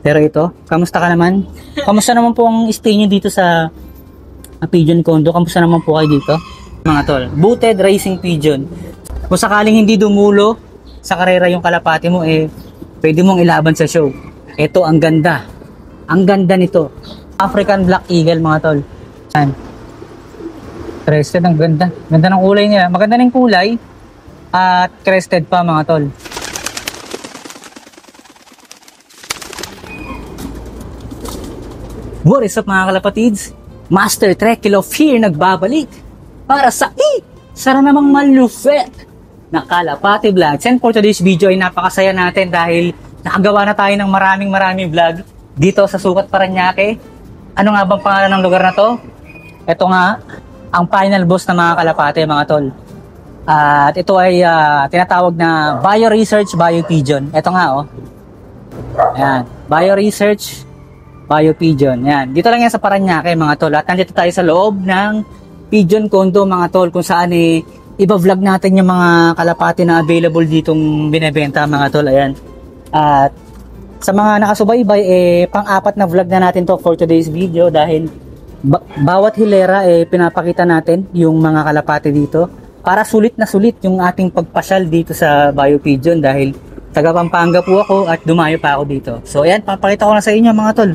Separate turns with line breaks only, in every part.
Pero ito, kamusta ka naman? Kamusta naman po ang stay nyo dito sa Pigeon Condo? Kamusta naman po kayo dito? Mga tol, booted racing pigeon. Kung sakaling hindi dumulo sa karera yung kalapati mo, pwede mong ilaban sa show. Ito, ang ganda. Ang ganda nito. African Black Eagle, mga tol. Yan. Crested, ang ganda. Ganda ng kulay niya. Maganda ng kulay. At crested pa, mga tol. What is up, mga kalapatids? Master Trekil of Fear nagbabalik para sa sara namang malupit na Kalapati Vlogs. And for today's video ay napakasaya natin dahil nakagawa na tayo ng maraming vlog dito sa Sukat Parañaque. Ano nga bang pangalan ng lugar na to? Ito nga, ang final boss ng mga kalapate, mga tol. At ito ay tinatawag na Bio-Research Bio-Pigeon. Ito nga, oh. Ayan, Bio-Research Bio-Pigeon. Yan. Dito lang yan sa Parañaque, mga tol. At nandito tayo sa loob ng Pigeon Condo, mga tol, kung saan iba-vlog natin yung mga kalapati na available ditong binebenta, mga tol. Ayan. At sa mga nakasubaybay, pang-apat na vlog na natin to for today's video dahil bawat hilera pinapakita natin yung mga kalapati dito para sulit na sulit yung ating pagpasyal dito sa Bio-Pigeon dahil taga Pampanga po ako at dumayo pa ako dito. So ayan, papakita ko na sa inyo, mga tol.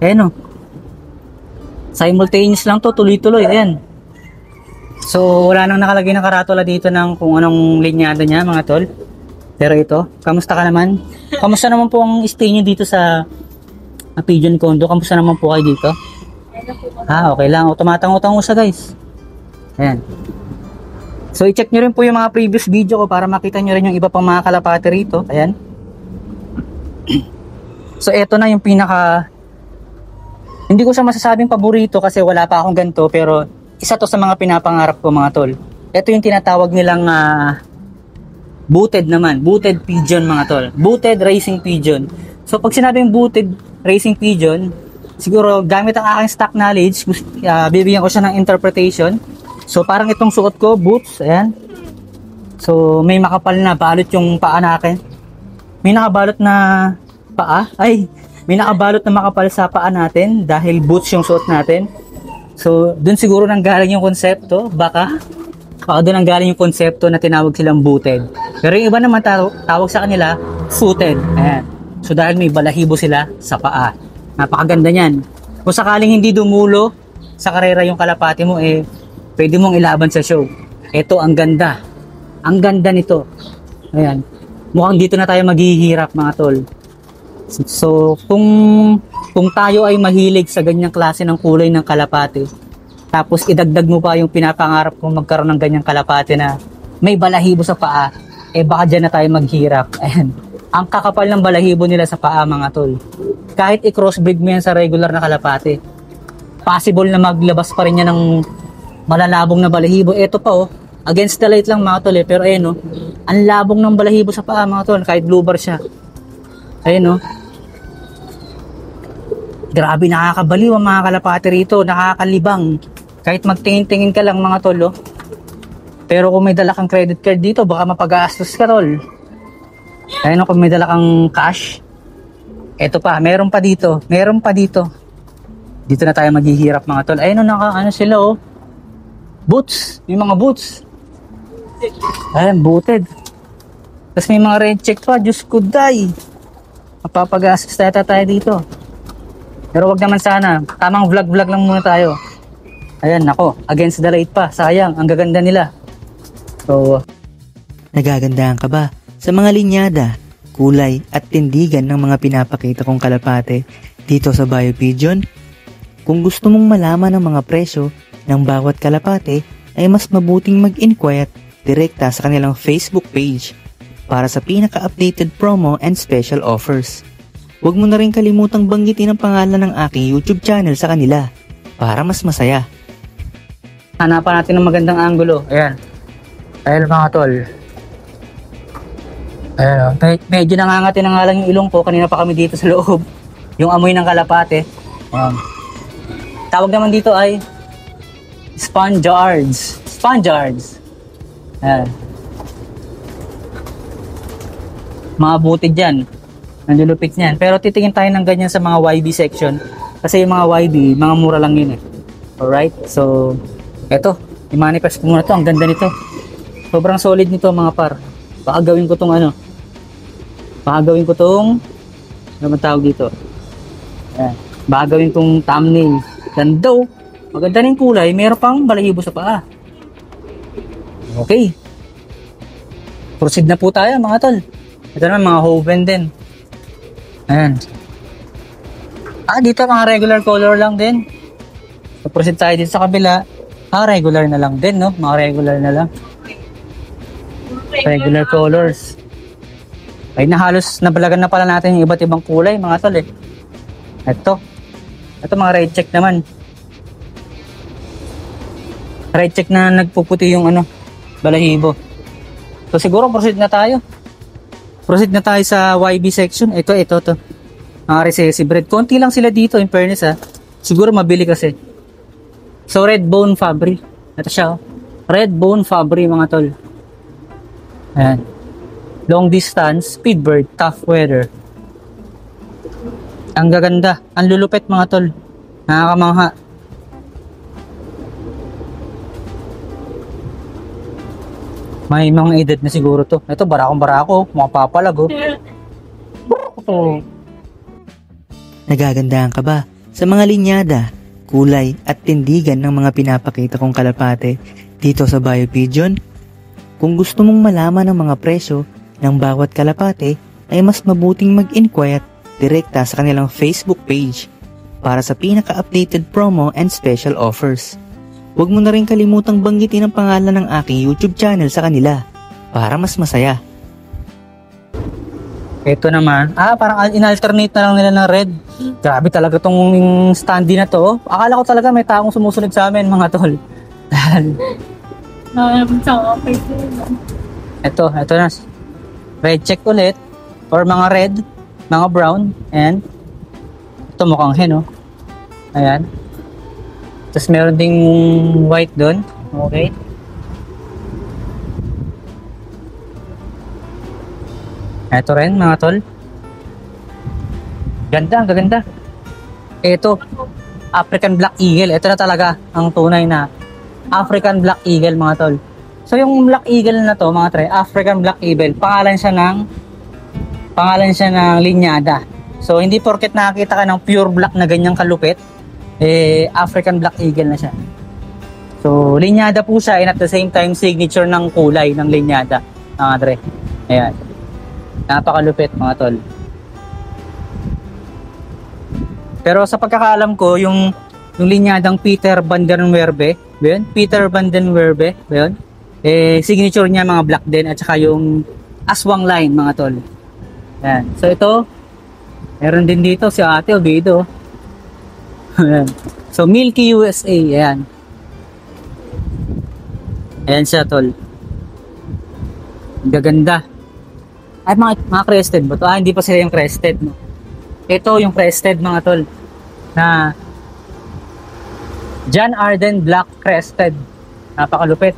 Ayan, o. Simultaneous lang to, tuloy-tuloy. Ayan. So wala nang nakalagay na karatula dito ng kung anong linyada niya, mga tol. Pero ito, kamusta ka naman? Kamusta naman po ang stay nyo dito sa Pigeon Condo? Kamusta naman po kayo dito? Okay lang. O, tumatang-utang siya, guys. Ayan. So, i-check nyo rin po yung mga previous video ko para makita nyo rin yung iba pang mga kalapati rito. Ayan. So, eto na yung pinaka... Hindi ko siya masasabing paborito kasi wala pa akong ganito. Pero, isa to sa mga pinapangarap ko, mga tol. Ito yung tinatawag nilang booted naman. Booted pigeon, mga tol. Booted racing pigeon. So, pag sinabing booted racing pigeon, siguro gamit ang aking stock knowledge, bibigyan ko siya ng interpretation. So parang itong suot ko, boots, ayan. So may makapal na balot yung paa natin. May nakabalot na paa, may nakabalot na makapal sa paa natin dahil boots yung suot natin. So dun siguro nanggaling yung konsepto, baka doon nanggaling yung konsepto na tinawag silang booted. Pero yung iba naman tawag sa kanila footed, ayan. So dahil may balahibo sila sa paa. Napakaganda niyan. Kung sakaling hindi dumulo sa karera yung kalapati mo, pwede mong ilaban sa show. Ito, ang ganda. Ang ganda nito. Ayan. Mukhang dito na tayo maghihirap, mga tol. So, kung tayo ay mahilig sa ganyang klase ng kulay ng kalapati, tapos idagdag mo pa yung pinapangarap kong magkaroon ng ganyang kalapati na may balahibo sa paa, baka dyan na tayo maghirap. Ayan. Ang kakapal ng balahibo nila sa paa, mga tol. Kahit i-crossbreed mo yan sa regular na kalapati, possible na maglabas pa rin yan ng malalabong na balahibo. Ito pa, against the light lang, mga tol, pero ayan, ang labong ng balahibo sa paa, mga tol, kahit blue bar siya. Ayan, grabe, nakakabaliw ang mga kalapati rito, nakakalibang. Kahit magtingin-tingin ka lang, mga tol, pero kung may dala kang credit card dito, baka mapag-gastos ka, tol. Ayan, kung may dala kang cash, eto pa, meron pa dito. Dito na tayo maghihirap, mga tol. Ayun, ano sila, boots, may mga boots. Ayan, booted. Tapos may mga red check pa, Diyos ko, day. Mapapagastos tayo dito. Pero wag naman sana, tamang vlog lang muna tayo. Ayan, nako, against the light pa, sayang, ang gaganda nila. So,
nagagandahan ka ba sa mga linyada, kulay at tindigan ng mga pinapakita kong kalapate dito sa Bio-Pigeon? Kung gusto mong malaman ang mga presyo ng bawat kalapate, ay mas mabuting mag-inquire direkta sa kanilang Facebook page para sa pinaka-updated promo and special offers. Huwag mo na rin kalimutang banggitin ang pangalan ng aking YouTube channel sa kanila para mas masaya.
Hanapan natin ng magandang angulo. Ayan. Ayan, mga tol. Ayan, medyo nangangati na nga lang yung ilong ko. Kanina pa kami dito sa loob. Yung amoy ng kalapate. Tawag naman dito ay Spongeards. Ayan. Mga butid dyan. Ang lulupit niyan. Pero titingin tayo ng ganyan sa mga YB section. Kasi yung mga YB, mga mura lang yun eh. Alright? So, eto. I-manifest ko muna to. Ang ganda nito. Sobrang solid nito mga par. Baka gawin ko tong ano. Baka gawin ko tong ano man tawag dito. Ayan. Baka gawin tong thumbnail. Ganda oh. Maganda rin kulay. Meron pang balahibo sa paa. Okay. Proceed na po tayo mga tol. Ito naman mga Hoven din. Ayan. Dito mga regular color lang din. So, proceed tayo dito sa kabila. Regular na lang din, no? Mga regular na lang. Regular colors. Ay na halos nabalagan na pala natin yung iba't ibang kulay, mga tol eh. Ito mga red check naman. Red check na nagpuputi yung ano, balahibo. So siguro proceed na tayo. Proceed na tayo sa YB section. Ito. Mga recessive red. Konti lang sila dito in fairness ha. Siguro mabili kasi. So red bone fabric. Ito siya oh. Red bone fabric mga tol. Ayan. Long distance, speedbird, tough weather. Ang gaganda. Ang lulupit mga tol. Nakakamangha. May mga edad na siguro to. Ito barakong-barako. Mga papalag oh. Oh.
Nagagandahan ka ba sa mga linyada, kulay at tindigan ng mga pinapakita kong kalapate dito sa Bio Pigeon? Kung gusto mong malaman ang mga presyo ng bawat kalapate, ay mas mabuting mag-inquire direkta sa kanilang Facebook page para sa pinaka-updated promo and special offers. Huwag mo na rin kalimutang banggitin ang pangalan ng aking YouTube channel sa kanila para mas masaya.
Ito naman, parang in-alternate na lang nila ng red. Grabe talaga tong standee na to. Akala ko talaga may taong sumusunod sa amin mga tol. Ito na. Red check ulit. Or mga red, mga brown, and ito mukhang hen, oh. Ayan. Tapos meron ding white doon. Okay. Ito rin mga tol. Ganda, ang gaganda. Ito, African Black Eagle. Ito na talaga ang tunay na African Black Eagle mga tol. So yung Black Eagle na to mga tre, African Black Eagle, pangalan siya ng linyada. So hindi porket nakakita ka ng pure black na ganyang kalupit, African Black Eagle na siya. So linyada po siya and at the same time signature ng kulay ng linyada mga tre. Ayan. Napakalupit mga tol. Pero sa pagkakaalam ko, yung linyadang Peter Van den Werbe, Peter Van den Werbe, signature niya mga black din at saka yung aswang line mga tol. Ayan. So ito, meron din dito si Ate Obido. Ayan. So Milky USA, ayan. Ayan siya tol. Gaganda. Ay mga crested ba to? Hindi pa sila yung crested, no? Ito yung crested mga tol na John Arden Black Crested. Napakalupit.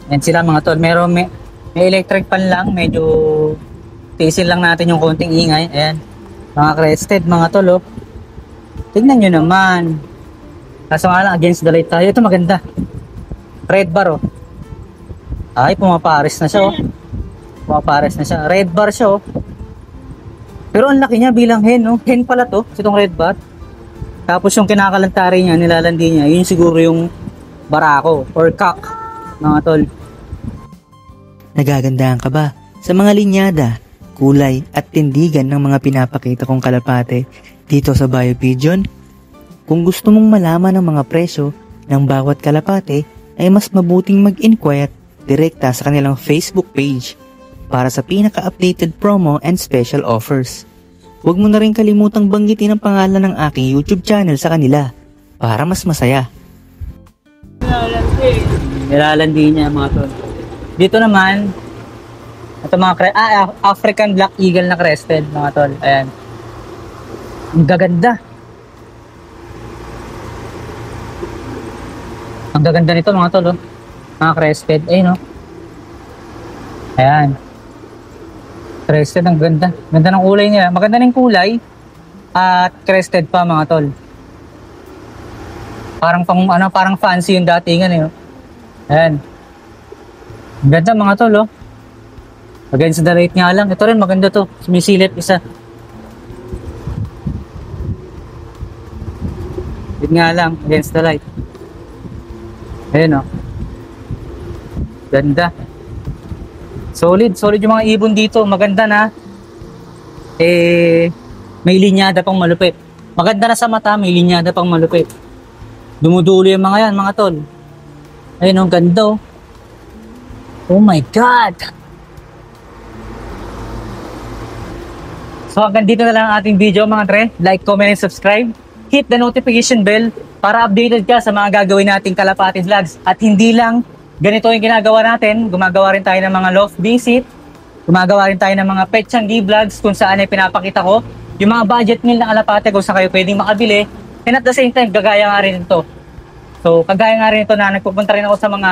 Yan sila mga tol. May electric pan lang. Medyo tiisin lang natin yung konting ingay. Ayan. Mga crested mga tol, oh. Tignan nyo naman. Kaso nga lang against the light tayo. Ito maganda. Red bar, oh. Ay, pumapares na siya, oh. Pumapares na siya. Red bar siya, oh. Pero ang laki niya bilang hen, no? Hen pala to, itong red bar. Tapos yung kinakalantari niya, nilalandi niya, yun siguro yung barako or cock, mga tol.
Nagagandahan ka ba sa mga linyada, kulay at tindigan ng mga pinapakita kong kalapate dito sa Bio Pigeon? Kung gusto mong malaman ang mga presyo ng bawat kalapate, ay mas mabuting mag-inquire direkta sa kanilang Facebook page para sa pinaka-updated promo and special offers. Huwag mo na rin kalimutang banggitin ang pangalan ng aking YouTube channel sa kanila para mas masaya.
Nilalandi niya mga tol. Dito naman, ito mga African Black Eagle na crested mga tol. Ayan. Ang gaganda. Ang gaganda nito mga tol, oh. Mga crested, no? Ayan. Crested, ang ganda. Ganda ng kulay niya. Maganda ng kulay. At crested pa mga tol. Parang parang fancy yung datingan eh. Ayan. Ang ganda mga tol oh. Against the light nga lang. Ito rin maganda to. Sumisilip isa. Yun nga lang. Against the light. Ayan oh. Ganda. Solid. Solid yung mga ibon dito. Maganda na. May linyada pang malupit. Maganda na sa mata. May linyada pang malupit. Dumudulo yung mga yan mga tol. Ayun oh. Ganda oh. Oh my God. So hanggang dito na lang ang ating video mga tre. Like, comment, and subscribe. Hit the notification bell para updated ka sa mga gagawin nating Kalapati Vlogs. At hindi lang ganito yung ginagawa natin. Gumagawa rin tayo ng mga loft visit. Gumagawa rin tayo ng mga pet changi vlogs kung saan ay pinapakita ko yung mga budget meal na kalapate kung saan kayo pwedeng makabili. And at the same time, gagaya nga rin ito. So kagaya nga rin ito na nagpupunta rin ako sa mga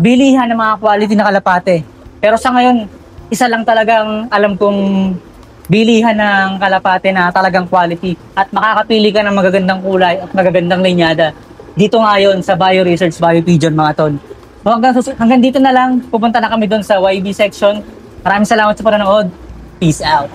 bilihan ng mga quality na kalapate. Pero sa ngayon, isa lang talagang alam kong bilihan ng kalapate na talagang quality at makakapili ka ng magagandang kulay at magagandang linyada. Dito ngayon sa Bio Research Bio Pigeon mga tol. So hanggang dito na lang, pupunta na kami doon sa YB section. Maraming salamat sa panonood. Peace out.